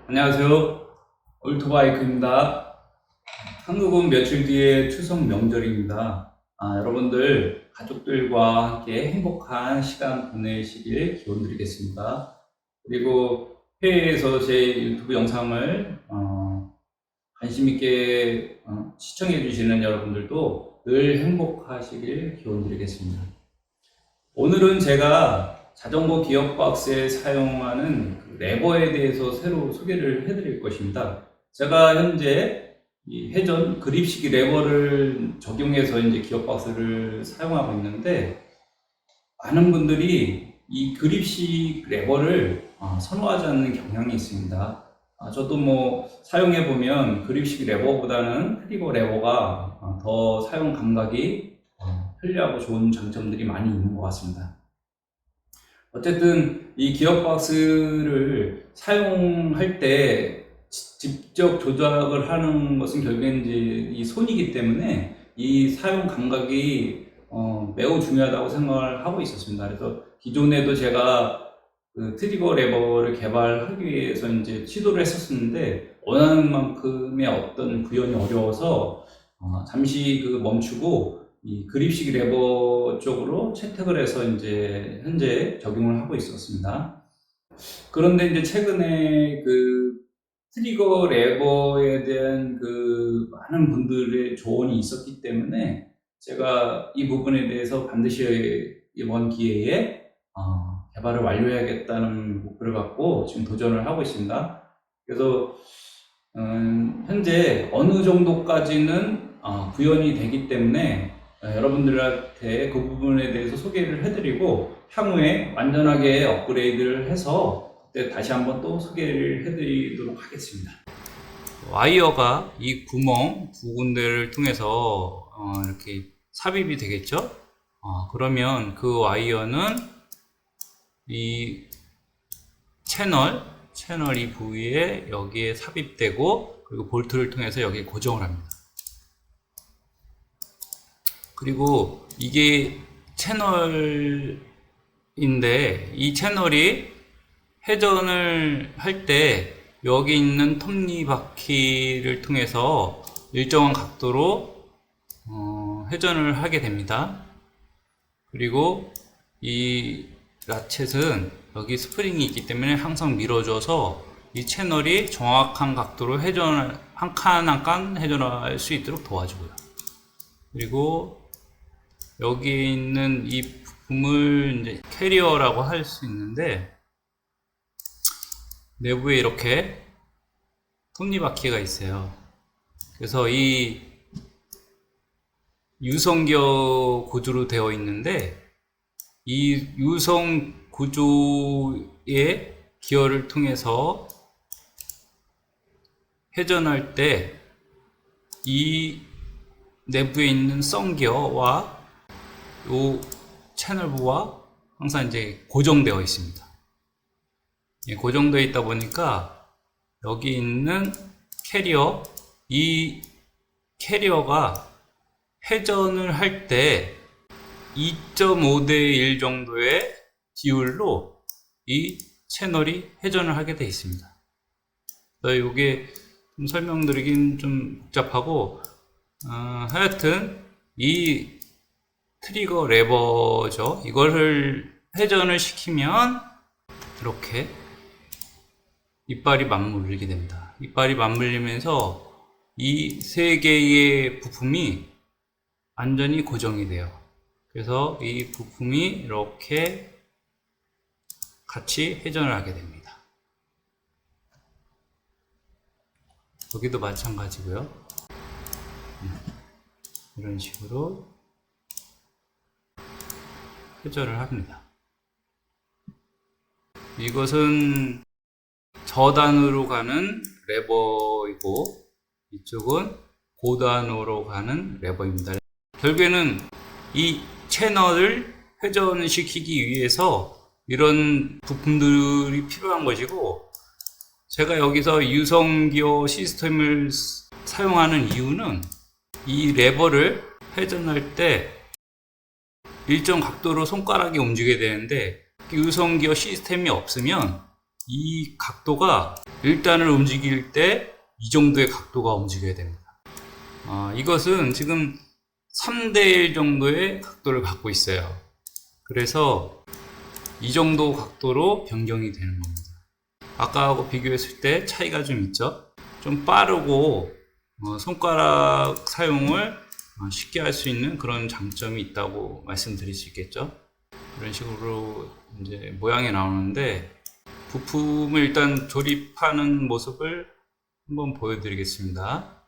안녕하세요. 올토바이크입니다. 한국은 며칠 뒤에 추석 명절입니다. 여러분들 가족들과 함께 행복한 시간 보내시길 기원드리겠습니다. 그리고 해외에서 제 유튜브 영상을 관심 있게 시청해 주시는 여러분들도 늘 행복하시길 기원드리겠습니다. 오늘은 제가 자전거 기어박스에 사용하는 그 레버에 대해서 새로 소개를 해드릴 것입니다. 제가 현재 이 회전 그립식 레버를 적용해서 이제 기어박스를 사용하고 있는데, 많은 분들이 이 그립식 레버를 선호하지 않는 경향이 있습니다. 저도 뭐 사용해 보면 그립식 레버보다는 트리거 레버가 더 사용 감각이 편리하고 좋은 장점들이 많이 있는 것 같습니다. 어쨌든 이 기어박스를 사용할 때 직접 조작을 하는 것은 결국엔 이제 이 손이기 때문에 이 사용 감각이 매우 중요하다고 생각을 하고 있었습니다. 그래서 기존에도 제가 그 트리거 레버를 개발하기 위해서 이제 시도를 했었는데, 원하는 만큼의 어떤 구현이 어려워서 잠시 그 멈추고 이 그립식 레버 쪽으로 채택을 해서 이제 현재 적용을 하고 있었습니다. 그런데 이제 최근에 그 트리거 레버에 대한 그 많은 분들의 조언이 있었기 때문에 제가 이 부분에 대해서 반드시 이번 기회에 개발을 완료해야겠다는 목표를 갖고 지금 도전을 하고 있습니다. 그래서 현재 어느 정도까지는 구현이 되기 때문에 여러분들한테 그 부분에 대해서 소개를 해드리고, 향후에 완전하게 업그레이드를 해서 그때 다시 한번 또 소개를 해드리도록 하겠습니다. 와이어가 이 구멍 두 군데를 통해서 이렇게 삽입이 되겠죠. 그러면 그 와이어는 이 채널 이 부위에 여기에 삽입되고, 그리고 볼트를 통해서 여기에 고정을 합니다. 그리고 이게 채널인데, 이 채널이 회전을 할 때 여기 있는 톱니바퀴를 통해서 일정한 각도로 회전을 하게 됩니다. 그리고 이 라쳇은 여기 스프링이 있기 때문에 항상 밀어줘서 이 채널이 정확한 각도로 회전을 한 칸 한 칸 회전할 수 있도록 도와주고요. 그리고 여기 있는 이 부품을 이제 캐리어라고 할 수 있는데, 내부에 이렇게 톱니바퀴가 있어요. 그래서 이 유성기어 구조로 되어 있는데, 이 유성 구조의 기어를 통해서 회전할 때 이 내부에 있는 썬기어와 이 채널부와 항상 이제 고정되어 있습니다. 고정되어 있다 보니까 여기 있는 캐리어, 이 캐리어가 회전을 할 때 2.5대 1 정도의 비율로 이 채널이 회전을 하게 되어 있습니다. 이게 좀 설명드리긴 좀 복잡하고, 하여튼 이 트리거 레버죠. 이거를 회전을 시키면 이렇게 이빨이 맞물리게 됩니다. 이빨이 맞물리면서 이 세 개의 부품이 완전히 고정이 돼요. 그래서 이 부품이 이렇게 같이 회전을 하게 됩니다. 여기도 마찬가지고요. 이런 식으로 회전을 합니다. 이것은 저단으로 가는 레버이고, 이쪽은 고단으로 가는 레버입니다. 결국에는 이 채널을 회전시키기 위해서 이런 부품들이 필요한 것이고, 제가 여기서 유성기어 시스템을 사용하는 이유는 이 레버를 회전할 때 일정 각도로 손가락이 움직여야 되는데, 유성기어 시스템이 없으면 이 각도가 1단을 움직일 때 이 정도의 각도가 움직여야 됩니다. 이것은 지금 3대1 정도의 각도를 갖고 있어요. 그래서 이 정도 각도로 변경이 되는 겁니다. 아까하고 비교했을 때 차이가 좀 있죠. 좀 빠르고 손가락 사용을 쉽게 할 수 있는 그런 장점이 있다고 말씀드릴 수 있겠죠. 이런 식으로 이제 모양이 나오는데, 부품을 일단 조립하는 모습을 한번 보여드리겠습니다.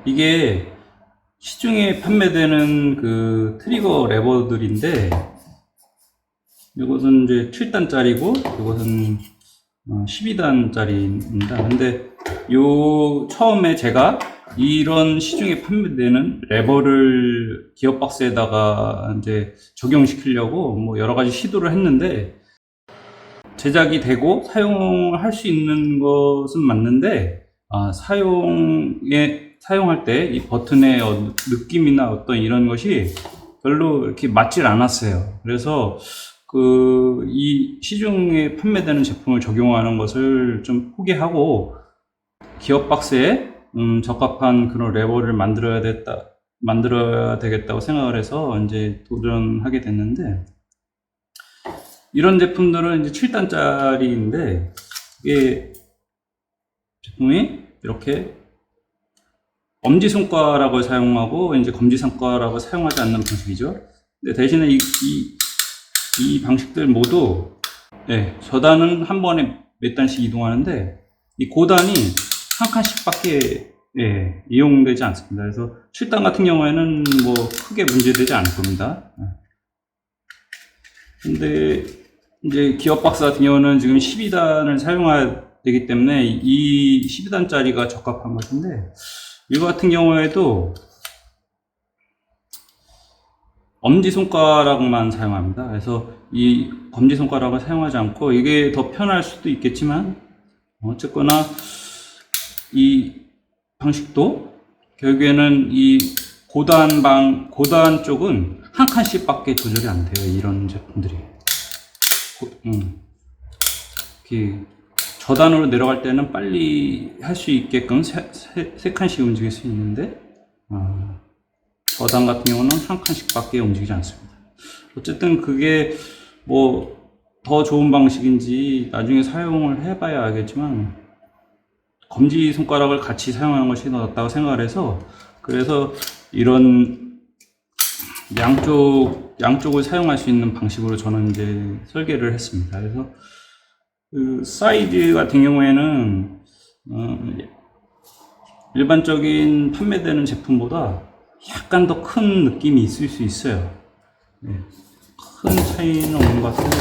이게 시중에 판매되는 그 트리거 레버들인데, 이것은 이제 7단짜리고 이것은 12단짜리입니다. 근데 처음에 제가 이런 시중에 판매되는 레버를 기어박스에다가 이제 적용시키려고 뭐 여러 가지 시도를 했는데, 제작이 되고 사용할 수 있는 것은 맞는데, 사용할 때 이 버튼의 느낌이나 어떤 이런 것이 별로 이렇게 맞질 않았어요. 그래서 이 시중에 판매되는 제품을 적용하는 것을 좀 포기하고 기어박스에 적합한 그런 레버를 만들어야 되겠다고 생각을 해서 이제 도전하게 됐는데, 이런 제품들은 이제 7단짜리인데, 이게 제품이 이렇게 엄지손가락을 사용하고 이제 검지손가락을 사용하지 않는 방식이죠. 근데 대신에 이 방식들 모두, 네, 저단은 한 번에 몇 단씩 이동하는데 이 고단이 한 칸씩밖에, 예, 이용되지 않습니다. 그래서 7단 같은 경우에는 뭐 크게 문제되지 않을 겁니다. 근데 이제 기어박스 같은 경우는 지금 12단을 사용해야 되기 때문에 이 12단짜리가 적합한 것인데, 이거 같은 경우에도 엄지손가락만 사용합니다. 그래서 이 검지손가락을 사용하지 않고, 이게 더 편할 수도 있겠지만 어쨌거나 이 방식도 결국에는 이 고단 쪽은 한 칸씩 밖에 조절이 안 돼요. 이런 제품들이 이렇게 저단으로 내려갈 때는 빨리 할 수 있게끔 세 칸씩 움직일 수 있는데, 저단 같은 경우는 한 칸씩 밖에 움직이지 않습니다. 어쨌든 그게 뭐 더 좋은 방식인지 나중에 사용을 해봐야 알겠지만, 검지손가락을 같이 사용하는 것이 더 낫다고 생각을 해서, 그래서 이런 양쪽을 사용할 수 있는 방식으로 저는 이제 설계를 했습니다. 그래서 그 사이즈 같은 경우에는 일반적인 판매되는 제품보다 약간 더 큰 느낌이 있을 수 있어요. 네. 큰 차이는 없는 것 같은데,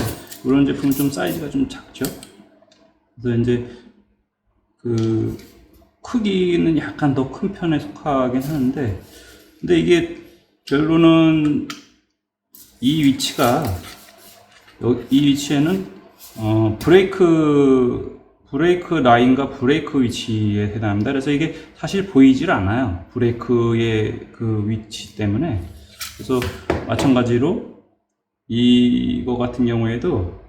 이런 제품은 좀 사이즈가 좀 작죠. 그래서 이제 그 크기는 약간 더 큰 편에 속하긴 하는데, 근데 이게 결론은 이 위치에는 브레이크 라인과 브레이크 위치에 해당합니다. 그래서 이게 사실 보이질 않아요. 브레이크의 그 위치 때문에. 그래서 마찬가지로 이거 같은 경우에도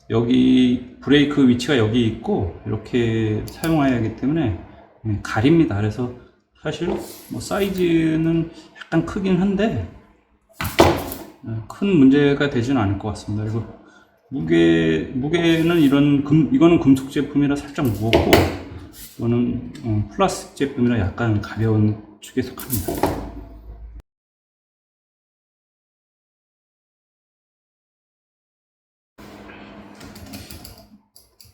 여기 브레이크 위치가 여기 있고 이렇게 사용해야 하기 때문에 가립니다. 그래서 사실 뭐 사이즈는 약간 크긴 한데 큰 문제가 되지는 않을 것 같습니다. 그리고 무게는 이거는 금속 제품이라 살짝 무겁고, 이거는 플라스틱 제품이라 약간 가벼운 축에 속합니다.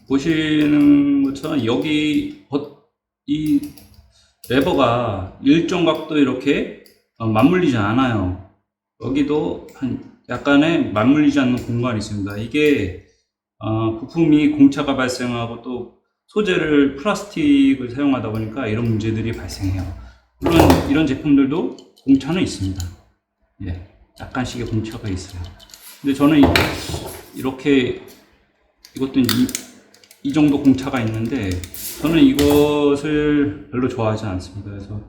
보시는 것처럼 여기 이 레버가 일정 각도 이렇게 맞물리지 않아요. 여기도 약간의 맞물리지 않는 공간이 있습니다. 이게 부품이 공차가 발생하고 또 소재를 플라스틱을 사용하다 보니까 이런 문제들이 발생해요. 물론 이런 제품들도 공차는 있습니다. 예, 약간씩의 공차가 있어요. 근데 저는 이렇게 이것도 이 정도 공차가 있는데, 저는 이것을 별로 좋아하지 않습니다. 그래서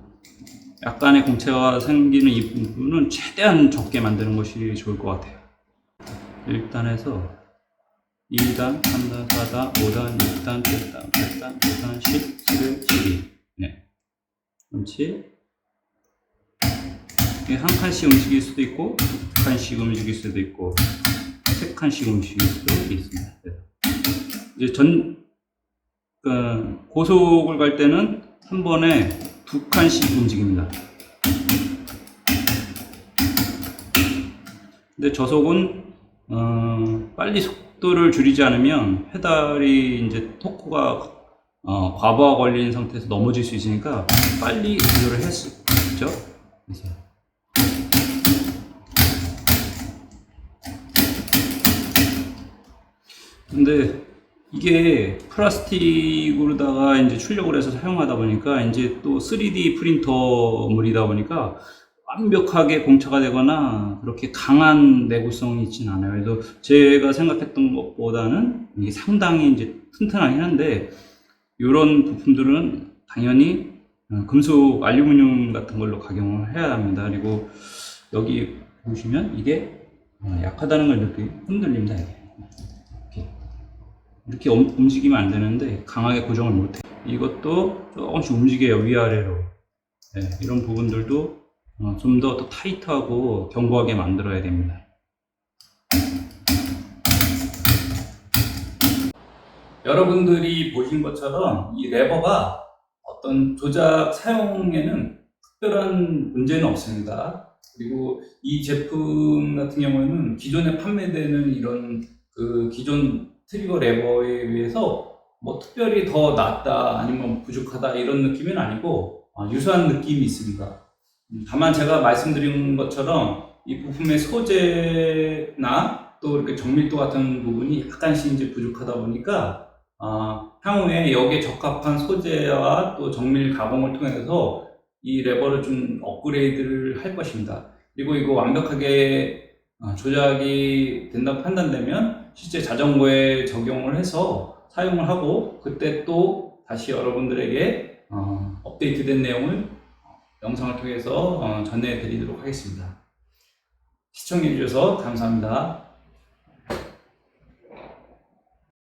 약간의 공차가 생기는 이 부분은 최대한 적게 만드는 것이 좋을 것 같아요. 1단에서 2단, 3단, 4단, 5단, 6단, 7단, 8단, 9단, 10, 11, 12. 네. 그렇지. 한 칸씩 움직일 수도 있고, 두 칸씩 움직일 수도 있고, 세 칸씩 움직일 수도 있습니다. 이제 고속을 갈 때는 한 번에 두 칸씩 움직입니다. 근데 저속은 빨리 속도를 줄이지 않으면 페달이 이제 토크가 과부하 걸린 상태에서 넘어질 수 있으니까 빨리 조절을 할 수 있죠. 그래서 근데 이게 플라스틱으로다가 이제 출력을 해서 사용하다 보니까 이제 또 3D 프린터물이다 보니까 완벽하게 공차가 되거나 그렇게 강한 내구성이 있진 않아요. 그래서 제가 생각했던 것보다는 이게 상당히 이제 튼튼하긴 한데, 이런 부품들은 당연히 금속 알루미늄 같은 걸로 각용을 해야 합니다. 그리고 여기 보시면 이게 약하다는 걸 느끼고 흔들립니다. 이렇게 움직이면 안 되는데 강하게 고정을 못해. 이것도 조금씩 움직여요, 위아래로. 네, 이런 부분들도 좀 더 타이트하고 견고하게 만들어야 됩니다. 여러분들이 보신 것처럼 이 레버가 어떤 조작 사용에는 특별한 문제는 없습니다. 그리고 이 제품 같은 경우에는 기존에 판매되는 이런 그 기존 트리거 레버에 비해서 뭐 특별히 더 낫다 아니면 부족하다 이런 느낌은 아니고 유사한 느낌이 있습니다. 다만 제가 말씀드린 것처럼 이 부품의 소재나 또 이렇게 정밀도 같은 부분이 약간씩 이제 부족하다 보니까 향후에 여기에 적합한 소재와 또 정밀 가공을 통해서 이 레버를 좀 업그레이드를 할 것입니다. 그리고 이거 완벽하게 조작이 된다고 판단되면 실제 자전거에 적용을 해서 사용을 하고 그때 또 다시 여러분들에게 업데이트된 내용을 영상을 통해서 전해드리도록 하겠습니다. 시청해 주셔서 감사합니다.